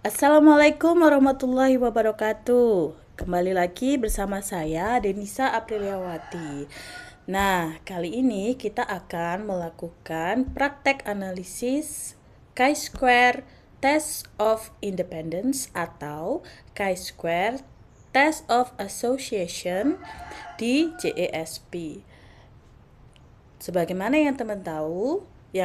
Assalamualaikum warahmatullahi wabarakatuh. Kembali lagi bersama saya Denisa Apriliawati. Nah, kali ini kita akan melakukan praktek analisis chi-square Test of Independence atau chi-square Test of Association di JESP. Sebagaimana yang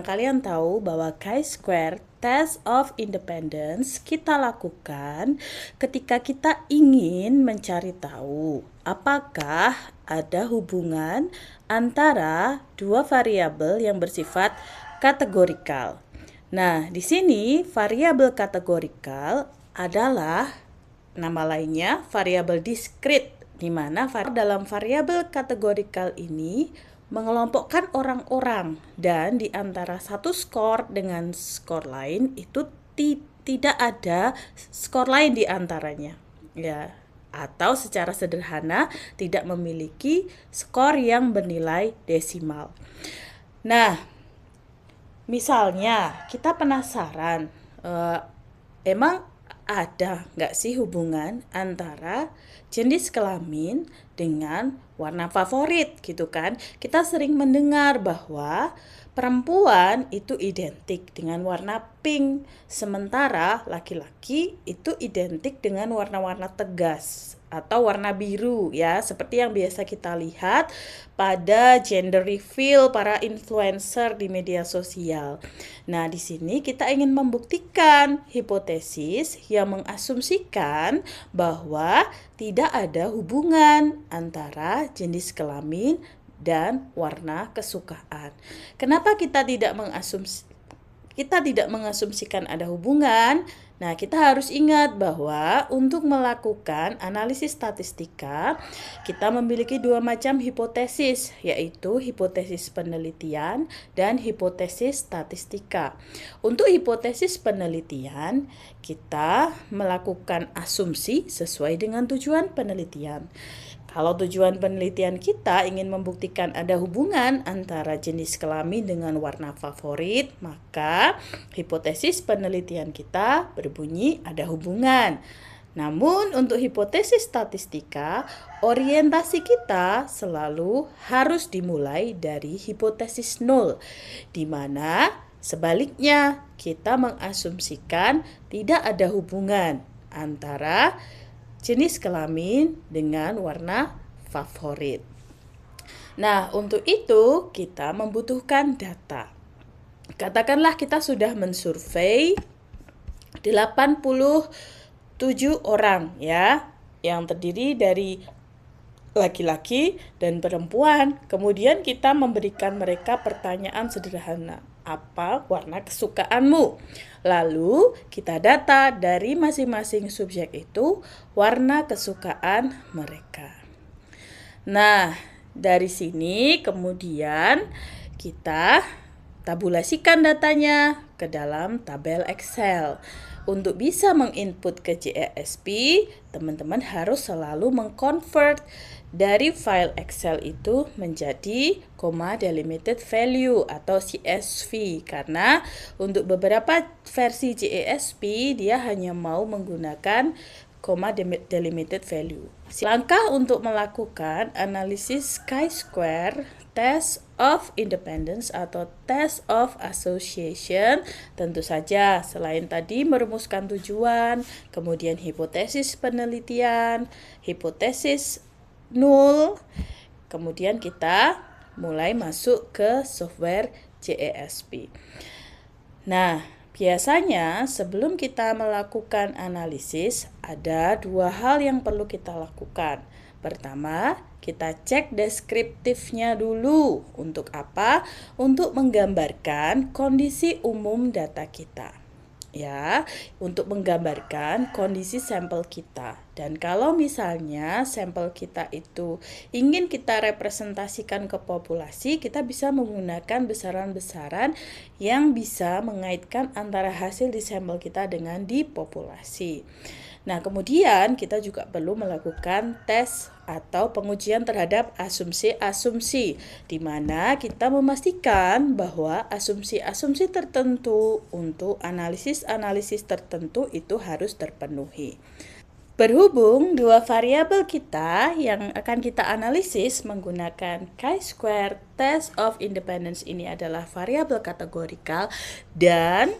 kalian tahu bahwa chi-square Test of Independence kita lakukan ketika kita ingin mencari tahu apakah ada hubungan antara dua variabel yang bersifat kategorikal. Nah, di sini variabel kategorikal adalah nama lainnya variabel diskrit, di mana dalam variabel kategorikal ini mengelompokkan orang-orang, dan di antara satu skor dengan skor lain itu tidak ada skor lain di antaranya, ya, atau secara sederhana tidak memiliki skor yang bernilai desimal. Nah, misalnya kita penasaran, emang ada nggak sih hubungan antara jenis kelamin dengan warna favorit gitu kan? Kita sering mendengar bahwa perempuan itu identik dengan warna pink, sementara laki-laki itu identik dengan warna-warna tegas atau warna biru, ya, seperti yang biasa kita lihat pada gender reveal para influencer di media sosial. Nah, di sini kita ingin membuktikan hipotesis yang mengasumsikan bahwa tidak ada hubungan antara jenis kelamin dan warna kesukaan. Kenapa kita tidak mengasumsikan ada hubungan? Nah, kita harus ingat bahwa untuk melakukan analisis statistika, kita memiliki dua macam hipotesis, yaitu hipotesis penelitian dan hipotesis statistika. Untuk hipotesis penelitian, kita melakukan asumsi sesuai dengan tujuan penelitian. Kalau tujuan penelitian kita ingin membuktikan ada hubungan antara jenis kelamin dengan warna favorit, maka hipotesis penelitian kita berbunyi ada hubungan. Namun untuk hipotesis statistika, orientasi kita selalu harus dimulai dari hipotesis nol, di mana sebaliknya kita mengasumsikan tidak ada hubungan antara jenis kelamin dengan warna favorit. Nah, untuk itu kita membutuhkan data. Katakanlah kita sudah mensurvei 87 orang, ya, yang terdiri dari laki-laki dan perempuan. Kemudian kita memberikan mereka pertanyaan sederhana. Apa warna kesukaanmu? Lalu kita data dari masing-masing subjek itu warna kesukaan mereka. Nah, dari sini kemudian kita tabulasikan datanya ke dalam tabel Excel. Untuk bisa menginput ke JESP, teman-teman harus selalu mengconvert dari file Excel itu menjadi comma delimited value atau CSV, karena untuk beberapa versi JESP dia hanya mau menggunakan comma delimited value. Langkah untuk melakukan analisis chi-square Test of Independence atau Test of Association, tentu saja selain tadi merumuskan tujuan, kemudian hipotesis penelitian, hipotesis nul, kemudian kita mulai masuk ke software JESP. Nah, biasanya sebelum kita melakukan analisis, ada dua hal yang perlu kita lakukan. Pertama, kita cek deskriptifnya dulu. Untuk apa? Untuk menggambarkan kondisi umum data kita. Ya, untuk menggambarkan kondisi sampel kita. Dan kalau misalnya sampel kita itu ingin kita representasikan ke populasi, kita bisa menggunakan besaran-besaran yang bisa mengaitkan antara hasil di sampel kita dengan di populasi. Nah, kemudian kita juga perlu melakukan tes atau pengujian terhadap asumsi-asumsi, di mana kita memastikan bahwa asumsi-asumsi tertentu untuk analisis-analisis tertentu itu harus terpenuhi. Berhubung dua variabel kita yang akan kita analisis menggunakan chi-square test of independence ini adalah variabel kategorikal dan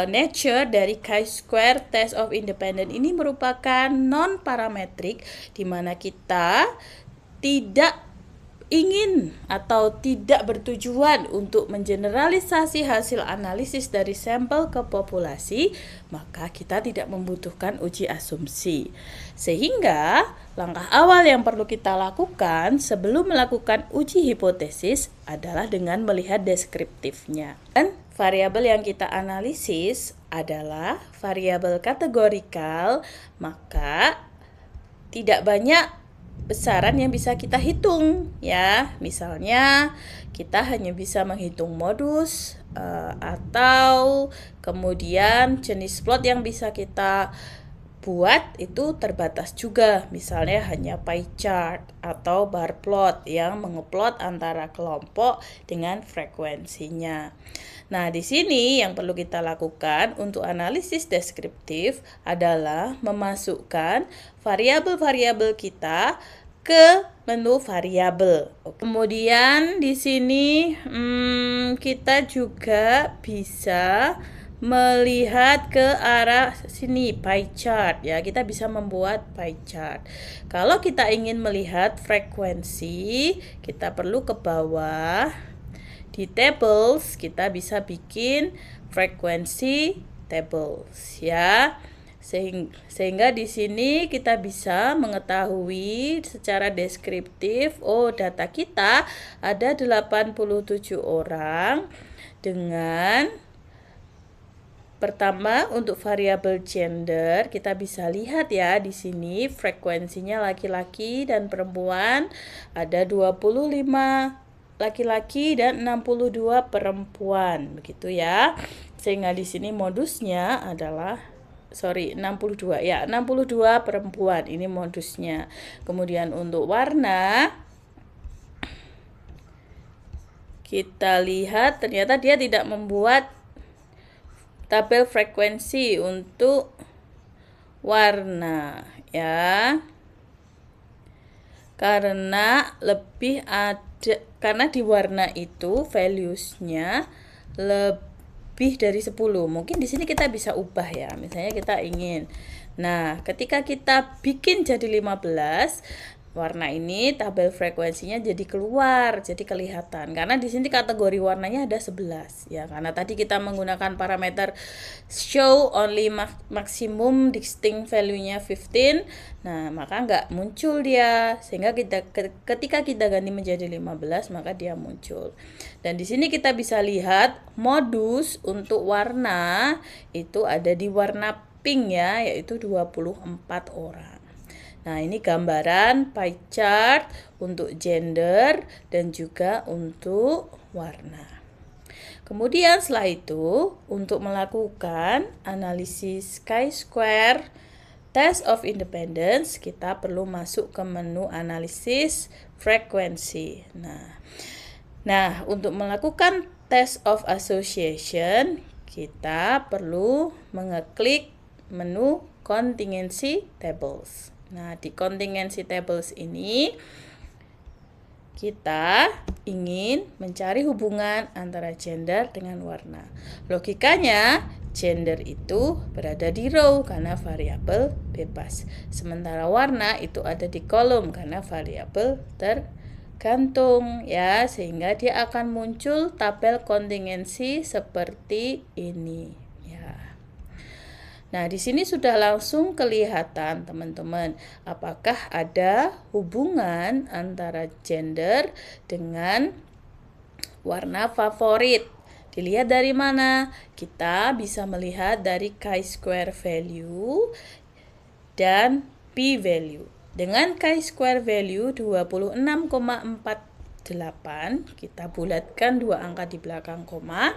nature dari chi-square test of independence ini merupakan non-parametrik, di mana kita tidak ingin atau tidak bertujuan untuk mengeneralisasi hasil analisis dari sampel ke populasi, maka kita tidak membutuhkan uji asumsi. Sehingga langkah awal yang perlu kita lakukan sebelum melakukan uji hipotesis adalah dengan melihat deskriptifnya. Dan variabel yang kita analisis adalah variabel kategorikal, maka tidak banyak besaran yang bisa kita hitung ya. Misalnya kita hanya bisa menghitung modus atau kemudian jenis plot yang bisa kita buat itu terbatas juga. Misalnya hanya pie chart atau bar plot yang mengeplot antara kelompok dengan frekuensinya. Nah, di sini yang perlu kita lakukan untuk analisis deskriptif adalah memasukkan variabel-variabel kita ke menu variabel. Kemudian di sini kita juga bisa melihat ke arah sini pie chart ya, kita bisa membuat pie chart. Kalau kita ingin melihat frekuensi, kita perlu ke bawah di tables, kita bisa bikin frekuensi tables ya. Sehingga di sini kita bisa mengetahui secara deskriptif, data kita ada 87 orang dengan pertama untuk variabel gender kita bisa lihat ya di sini frekuensinya laki-laki dan perempuan ada 25 laki-laki dan 62 perempuan begitu ya. Sehingga di sini modusnya adalah 62 ya, 62 perempuan ini modusnya. Kemudian untuk warna kita lihat ternyata dia tidak membuat tabel frekuensi untuk warna ya, karena di warna itu values-nya lebih dari 10. Mungkin di sini kita bisa ubah ya. Misalnya kita ingin. Nah, ketika kita bikin jadi 15, warna ini tabel frekuensinya jadi keluar, jadi kelihatan. Karena di sini kategori warnanya ada 11 ya. Karena tadi kita menggunakan parameter show only maximum distinct value-nya 15. Nah, maka nggak muncul dia. Sehingga ketika kita ganti menjadi 15, maka dia muncul. Dan di sini kita bisa lihat modus untuk warna itu ada di warna pink ya, yaitu 24 orang. Nah, ini gambaran pie chart untuk gender dan juga untuk warna. Kemudian setelah itu, untuk melakukan analisis chi-square test of independence, kita perlu masuk ke menu analisis frekuensi. Nah, untuk melakukan test of association, kita perlu mengeklik menu contingency tables. Nah, di contingency tables ini kita ingin mencari hubungan antara gender dengan warna. Logikanya, gender itu berada di row karena variabel bebas. Sementara warna itu ada di kolom karena variabel tergantung ya, sehingga dia akan muncul tabel contingency seperti ini. Nah, di sini sudah langsung kelihatan teman-teman, apakah ada hubungan antara gender dengan warna favorit. Dilihat dari mana? Kita bisa melihat dari chi-square value dan p-value. Dengan chi-square value 26,48, kita bulatkan dua angka di belakang koma,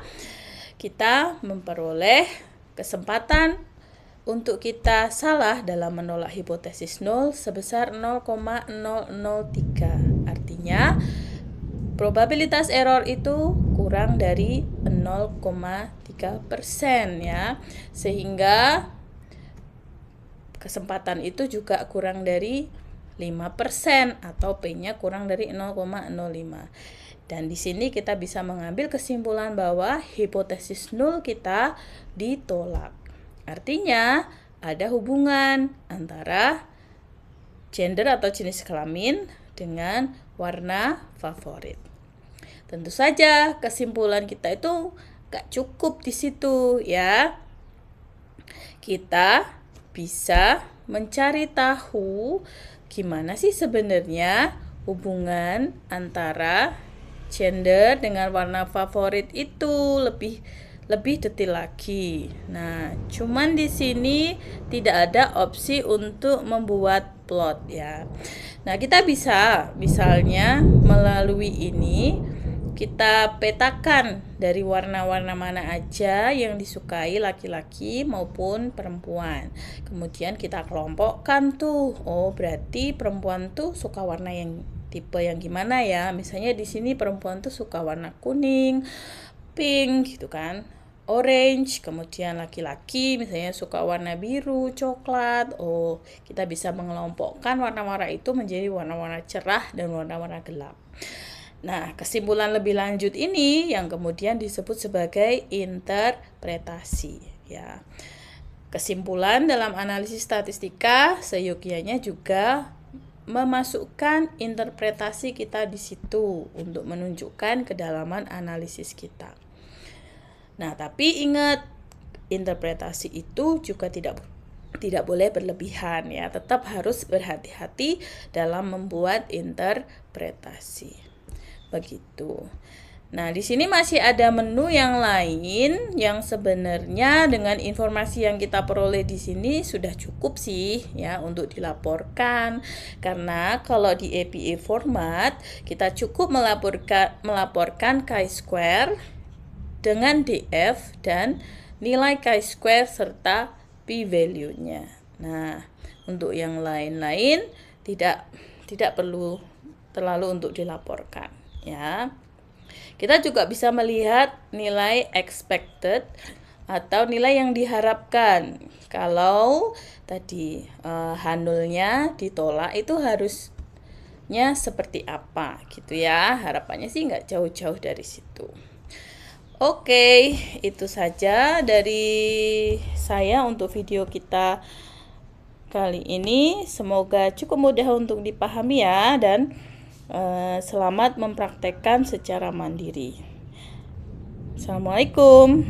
kita memperoleh kesempatan untuk kita salah dalam menolak hipotesis nol sebesar 0,003. Artinya probabilitas error itu kurang dari 0,3% ya. Sehingga kesempatan itu juga kurang dari 5% atau P-nya kurang dari 0,05. Dan di sini kita bisa mengambil kesimpulan bahwa hipotesis nol kita ditolak. Artinya ada hubungan antara gender atau jenis kelamin dengan warna favorit. Tentu saja kesimpulan kita itu gak cukup di situ ya. Kita bisa mencari tahu gimana sih sebenarnya hubungan antara gender dengan warna favorit itu lebih detail lagi. Nah, cuman di sini tidak ada opsi untuk membuat plot ya. Nah, kita bisa misalnya melalui ini kita petakan dari warna-warna mana aja yang disukai laki-laki maupun perempuan. Kemudian kita kelompokkan tuh. Oh, berarti perempuan tuh suka warna yang tipe yang gimana ya? Misalnya di sini perempuan tuh suka warna kuning, pink gitu kan. Orange, kemudian laki-laki misalnya suka warna biru, coklat. Oh, kita bisa mengelompokkan warna-warna itu menjadi warna-warna cerah dan warna-warna gelap. Nah, kesimpulan lebih lanjut ini yang kemudian disebut sebagai interpretasi ya. Kesimpulan dalam analisis statistika seyogianya juga memasukkan interpretasi kita di situ untuk menunjukkan kedalaman analisis kita. Nah, tapi ingat, interpretasi itu juga tidak boleh berlebihan ya. Tetap harus berhati-hati dalam membuat interpretasi. Begitu. Nah, di sini masih ada menu yang lain yang sebenarnya dengan informasi yang kita peroleh di sini sudah cukup sih ya untuk dilaporkan. Karena kalau di APA format kita cukup melaporkan chi-square dengan DF dan nilai chi-square serta p-value-nya. Nah, untuk yang lain-lain tidak perlu terlalu untuk dilaporkan ya. Kita juga bisa melihat nilai expected atau nilai yang diharapkan. Kalau tadi H0-nya ditolak itu harusnya seperti apa gitu ya. Harapannya sih nggak jauh-jauh dari situ. Oke, itu saja dari saya untuk video kita kali ini. Semoga cukup mudah untuk dipahami ya, dan selamat mempraktekkan secara mandiri. Assalamualaikum.